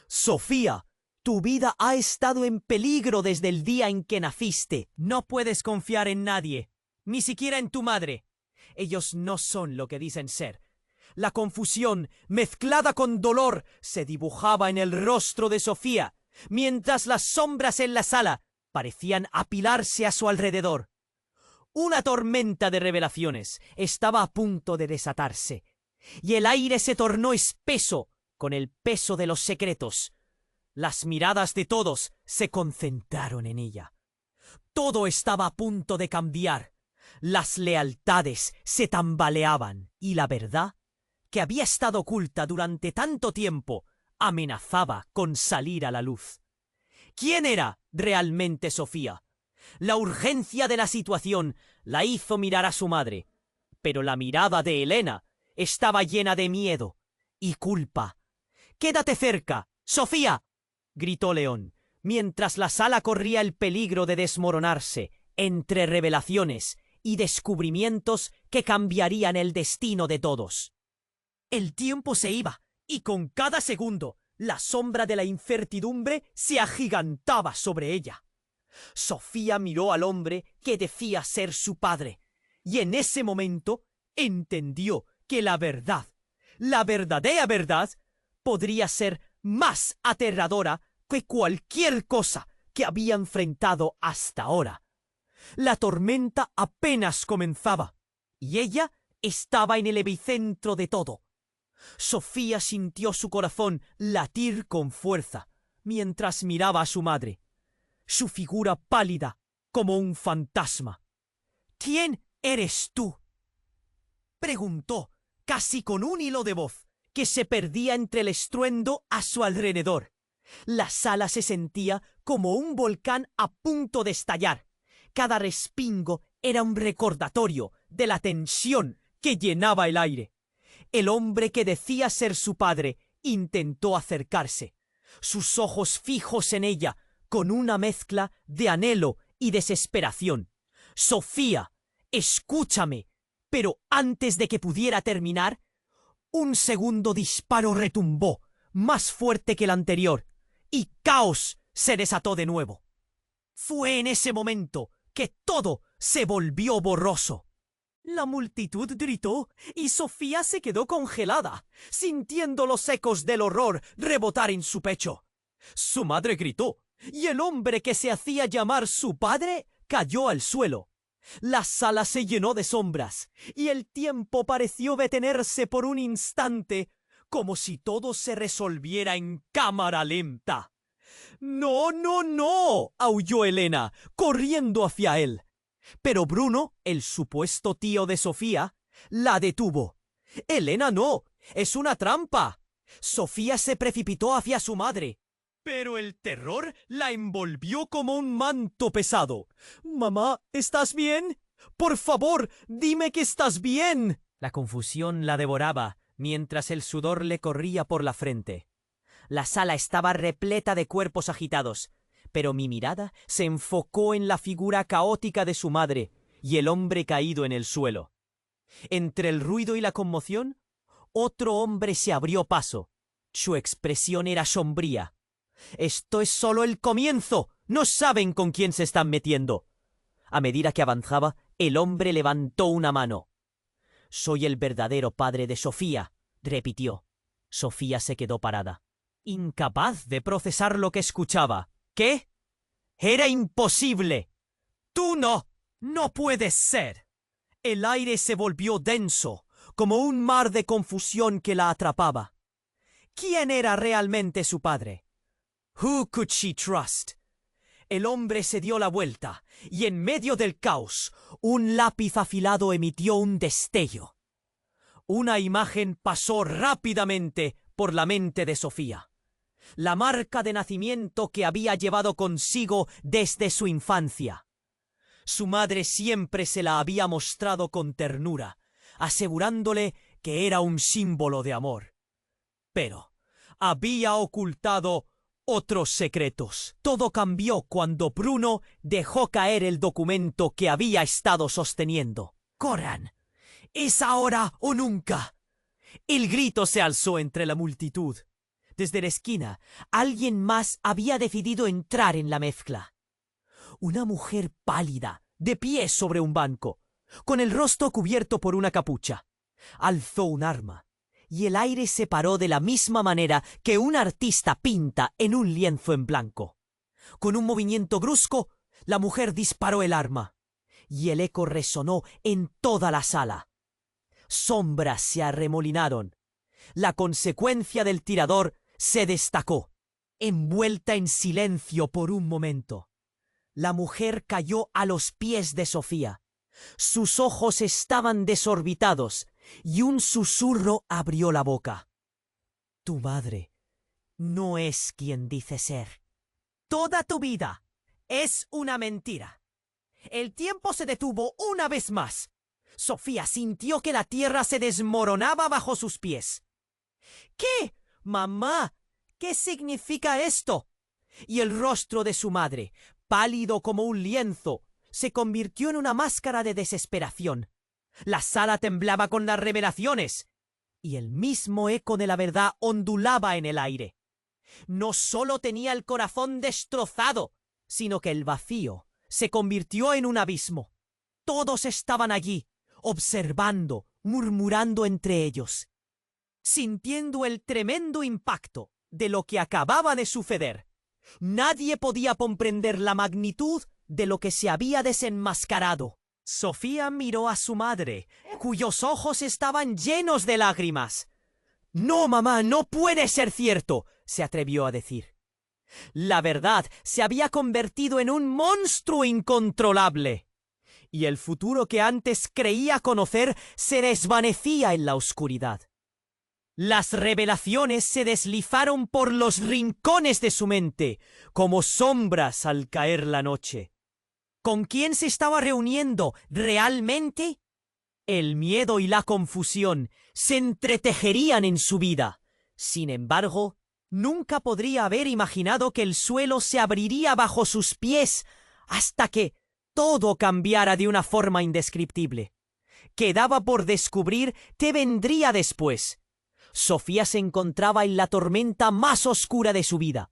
«Sofía, tu vida ha estado en peligro desde el día en que naciste. No puedes confiar en nadie, ni siquiera en tu madre. Ellos no son lo que dicen ser». La confusión, mezclada con dolor, se dibujaba en el rostro de Sofía, mientras las sombras en la sala parecían apilarse a su alrededor. Una tormenta de revelaciones estaba a punto de desatarse, y el aire se tornó espeso con el peso de los secretos. Las miradas de todos se concentraron en ella. Todo estaba a punto de cambiar. Las lealtades se tambaleaban y la verdad, que había estado oculta durante tanto tiempo, amenazaba con salir a la luz. ¿Quién era realmente Sofía? La urgencia de la situación la hizo mirar a su madre, pero la mirada de Helena estaba llena de miedo y culpa. «¡Quédate cerca, Sofía!», gritó León, mientras la sala corría el peligro de desmoronarse entre revelaciones y descubrimientos que cambiarían el destino de todos. El tiempo se iba, y con cada segundo la sombra de la incertidumbre se agigantaba sobre ella. Sofía miró al hombre que decía ser su padre, y en ese momento entendió que la verdadera verdad, podría ser más aterradora que cualquier cosa que había enfrentado hasta ahora. La tormenta apenas comenzaba, y ella estaba en el epicentro de todo. Sofía sintió su corazón latir con fuerza mientras miraba a su madre, su figura pálida como un fantasma. «¿Quién eres tú?», preguntó, casi con un hilo de voz que se perdía entre el estruendo a su alrededor. La sala se sentía como un volcán a punto de estallar. Cada respingo era un recordatorio de la tensión que llenaba el aire. El hombre que decía ser su padre intentó acercarse, sus ojos fijos en ella, con una mezcla de anhelo y desesperación. «Sofía, escúchame». Pero antes de que pudiera terminar, un segundo disparo retumbó, más fuerte que el anterior, y caos se desató de nuevo. Fue en ese momento que todo se volvió borroso. La multitud gritó y Sofía se quedó congelada, sintiendo los ecos del horror rebotar en su pecho. Su madre gritó, y el hombre que se hacía llamar su padre cayó al suelo. La sala se llenó de sombras, y el tiempo pareció detenerse por un instante, como si todo se resolviera en cámara lenta. «¡No, no, no!», aulló Elena, corriendo hacia él. Pero Bruno, el supuesto tío de Sofía, la detuvo. «Elena, no, es una trampa». Sofía se precipitó hacia su madre, pero el terror la envolvió como un manto pesado. «Mamá, ¿estás bien? Por favor, dime que estás bien». La confusión la devoraba, mientras el sudor le corría por la frente. La sala estaba repleta de cuerpos agitados, pero mi mirada se enfocó en la figura caótica de su madre y el hombre caído en el suelo. Entre el ruido y la conmoción, otro hombre se abrió paso. Su expresión era sombría. «Esto es solo el comienzo. No saben con quién se están metiendo». A medida que avanzaba, el hombre levantó una mano. «Soy el verdadero padre de Sofía», repitió. Sofía se quedó parada, incapaz de procesar lo que escuchaba. «¿Qué? Era imposible». «Tú no. No puedes ser». El aire se volvió denso, como un mar de confusión que la atrapaba. ¿Quién era realmente su padre? Who could she trust? El hombre se dio la vuelta, y en medio del caos, un lápiz afilado emitió un destello. Una imagen pasó rápidamente por la mente de Sofía. La marca de nacimiento que había llevado consigo desde su infancia. Su madre siempre se la había mostrado con ternura, asegurándole que era un símbolo de amor. Pero había ocultado otros secretos. Todo cambió cuando Bruno dejó caer el documento que había estado sosteniendo. «¡Corran! ¡Es ahora o nunca!». El grito se alzó entre la multitud. Desde la esquina, alguien más había decidido entrar en la mezcla. Una mujer pálida, de pie sobre un banco, con el rostro cubierto por una capucha. Alzó un arma, y el aire se paró de la misma manera que un artista pinta en un lienzo en blanco. Con un movimiento brusco, la mujer disparó el arma, y el eco resonó en toda la sala. Sombras se arremolinaron. La consecuencia del tirador se destacó, envuelta en silencio por un momento. La mujer cayó a los pies de Sofía. Sus ojos estaban desorbitados, y un susurro abrió la boca. «Tu madre no es quien dice ser. Toda tu vida es una mentira». El tiempo se detuvo una vez más. Sofía sintió que la tierra se desmoronaba bajo sus pies. «¿Qué? Mamá, ¿qué significa esto?». Y el rostro de su madre, pálido como un lienzo, se convirtió en una máscara de desesperación. La sala temblaba con las revelaciones, y el mismo eco de la verdad ondulaba en el aire. No solo tenía el corazón destrozado, sino que el vacío se convirtió en un abismo. Todos estaban allí, observando, murmurando entre ellos, sintiendo el tremendo impacto de lo que acababa de suceder. Nadie podía comprender la magnitud de lo que se había desenmascarado. Sofía miró a su madre, cuyos ojos estaban llenos de lágrimas. «No, mamá, no puede ser cierto», se atrevió a decir. La verdad se había convertido en un monstruo incontrolable, y el futuro que antes creía conocer se desvanecía en la oscuridad. Las revelaciones se deslizaron por los rincones de su mente, como sombras al caer la noche. ¿Con quién se estaba reuniendo realmente? El miedo y la confusión se entretejerían en su vida. Sin embargo, Nunca podría haber imaginado que el suelo se abriría bajo sus pies hasta que todo cambiara de una forma indescriptible. Quedaba por descubrir qué vendría después. Sofía se encontraba en la tormenta más oscura de su vida.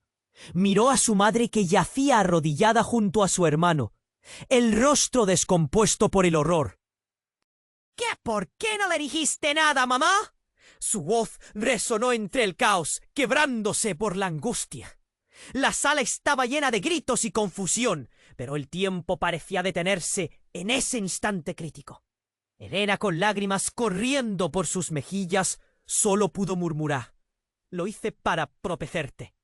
Miró a su madre que yacía arrodillada junto a su hermano, el rostro descompuesto por el horror. —¿Qué? ¿Por qué no le dijiste nada, mamá? Su voz resonó entre el caos, quebrándose por la angustia. La sala estaba llena de gritos y confusión, pero el tiempo parecía detenerse en ese instante crítico. Elena, con lágrimas corriendo por sus mejillas, solo pudo murmurar: «Lo hice para protegerte».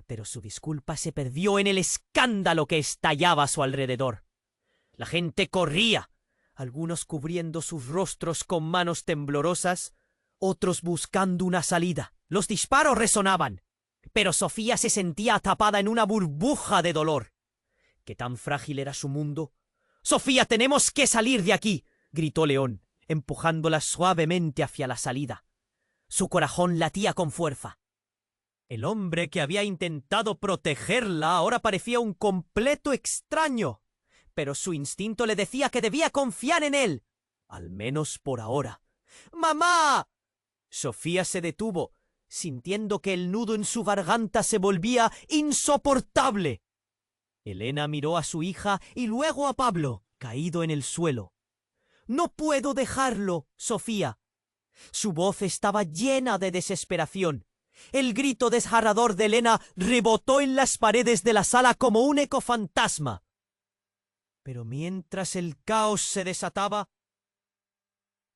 Pero su disculpa se perdió en el escándalo que estallaba a su alrededor. La gente corría, algunos cubriendo sus rostros con manos temblorosas, otros buscando una salida. Los disparos resonaban, pero Sofía se sentía atrapada en una burbuja de dolor. ¿Qué tan frágil era su mundo? «Sofía, tenemos que salir de aquí», gritó León, empujándola suavemente hacia la salida. Su corazón latía con fuerza. El hombre que había intentado protegerla ahora parecía un completo extraño, pero su instinto le decía que debía confiar en él, al menos por ahora. «¡Mamá!». Sofía se detuvo, sintiendo que el nudo en su garganta se volvía insoportable. Elena miró a su hija y luego a Pablo, caído en el suelo. «No puedo dejarlo, Sofía». Su voz estaba llena de desesperación. El grito desgarrador de Elena rebotó en las paredes de la sala como un eco fantasma. Pero mientras el caos se desataba,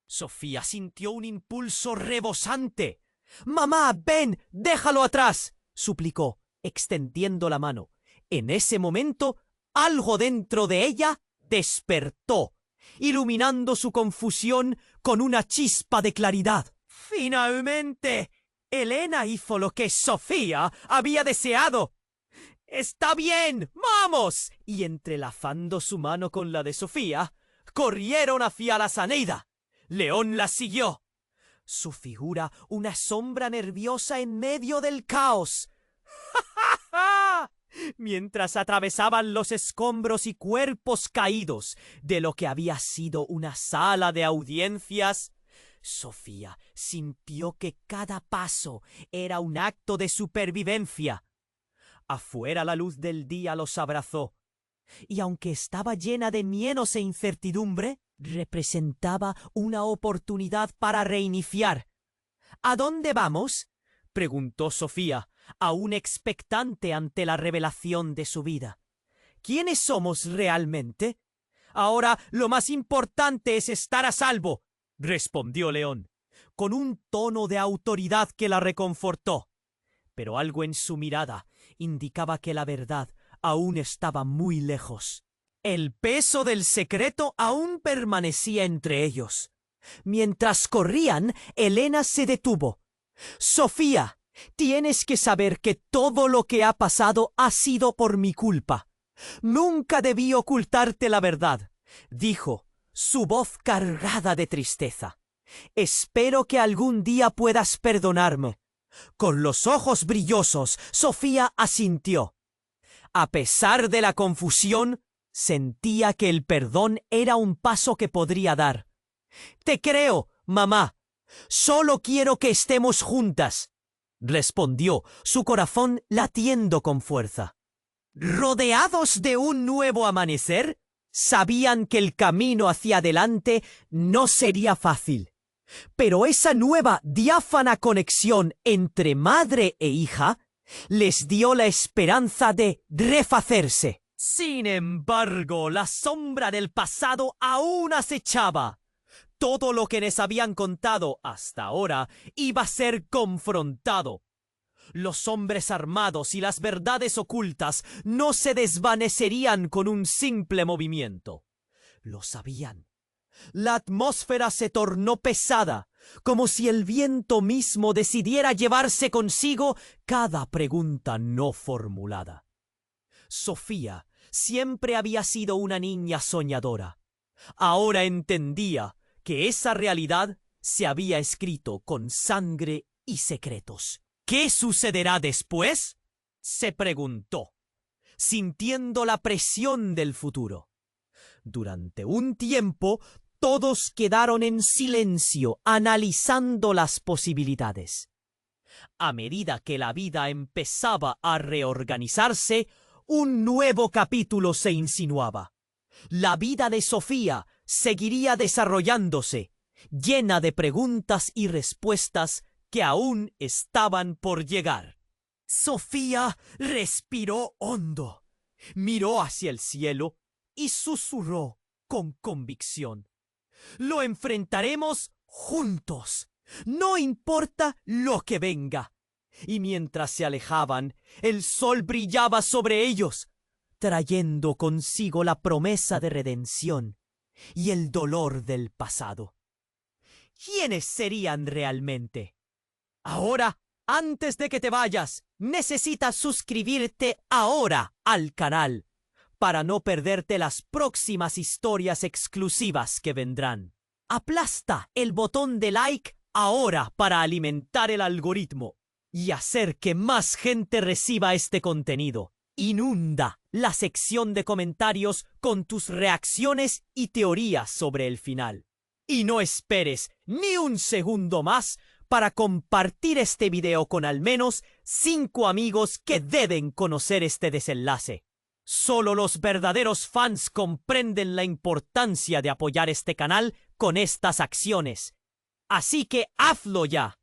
Sofía sintió un impulso rebosante. «Mamá, ven, déjalo atrás», suplicó, extendiendo la mano. En ese momento, algo dentro de ella despertó, iluminando su confusión con una chispa de claridad. «¡Finalmente! Elena hizo lo que Sofía había deseado. ¡Está bien! ¡Vamos!». Y entrelazando su mano con la de Sofía, corrieron hacia la Zaneida. León la siguió. Su figura una sombra nerviosa en medio del caos. Mientras atravesaban los escombros y cuerpos caídos de lo que había sido una sala de audiencias, Sofía sintió que cada paso era un acto de supervivencia. Afuera la luz del día los abrazó, y aunque estaba llena de miedos e incertidumbre, representaba una oportunidad para reiniciar. «¿A dónde vamos?», preguntó Sofía, aún expectante ante la revelación de su vida. «¿Quiénes somos realmente? Ahora lo más importante es estar a salvo», respondió León, con un tono de autoridad que la reconfortó. Pero algo en su mirada indicaba que la verdad aún estaba muy lejos. El peso del secreto aún permanecía entre ellos. Mientras corrían, Elena se detuvo. «Sofía, tienes que saber que todo lo que ha pasado ha sido por mi culpa. Nunca debí ocultarte la verdad», dijo, su voz cargada de tristeza. «Espero que algún día puedas perdonarme». Con los ojos brillosos, Sofía asintió. A pesar de la confusión, sentía que el perdón era un paso que podría dar. «Te creo, mamá. Solo quiero que estemos juntas», respondió, su corazón latiendo con fuerza. Rodeados de un nuevo amanecer, sabían que el camino hacia adelante no sería fácil. Pero esa nueva diáfana conexión entre madre e hija les dio la esperanza de refacerse. Sin embargo, la sombra del pasado aún acechaba. Todo lo que les habían contado hasta ahora iba a ser confrontado. Los hombres armados y las verdades ocultas no se desvanecerían con un simple movimiento. Lo sabían. La atmósfera se tornó pesada, como si el viento mismo decidiera llevarse consigo cada pregunta no formulada. Sofía siempre había sido una niña soñadora. Ahora entendía que esa realidad se había escrito con sangre y secretos. ¿Qué sucederá después? Se preguntó, sintiendo la presión del futuro. Durante un tiempo, todos quedaron en silencio, analizando las posibilidades. A medida que la vida empezaba a reorganizarse, un nuevo capítulo se insinuaba. La vida de Sofía seguiría desarrollándose, llena de preguntas y respuestas que aún estaban por llegar. Sofía respiró hondo, miró hacia el cielo y susurró con convicción: «Lo enfrentaremos juntos, no importa lo que venga». Y mientras se alejaban, el sol brillaba sobre ellos, trayendo consigo la promesa de redención y el dolor del pasado. ¿Quiénes serían realmente? Ahora, antes de que te vayas, necesitas suscribirte ahora al canal para no perderte las próximas historias exclusivas que vendrán. Aplasta el botón de like ahora para alimentar el algoritmo y hacer que más gente reciba este contenido. Inunda la sección de comentarios con tus reacciones y teorías sobre el final. Y no esperes ni un segundo más para compartir este video con al menos 5 amigos que deben conocer este desenlace. Solo los verdaderos fans comprenden la importancia de apoyar este canal con estas acciones. Así que hazlo ya.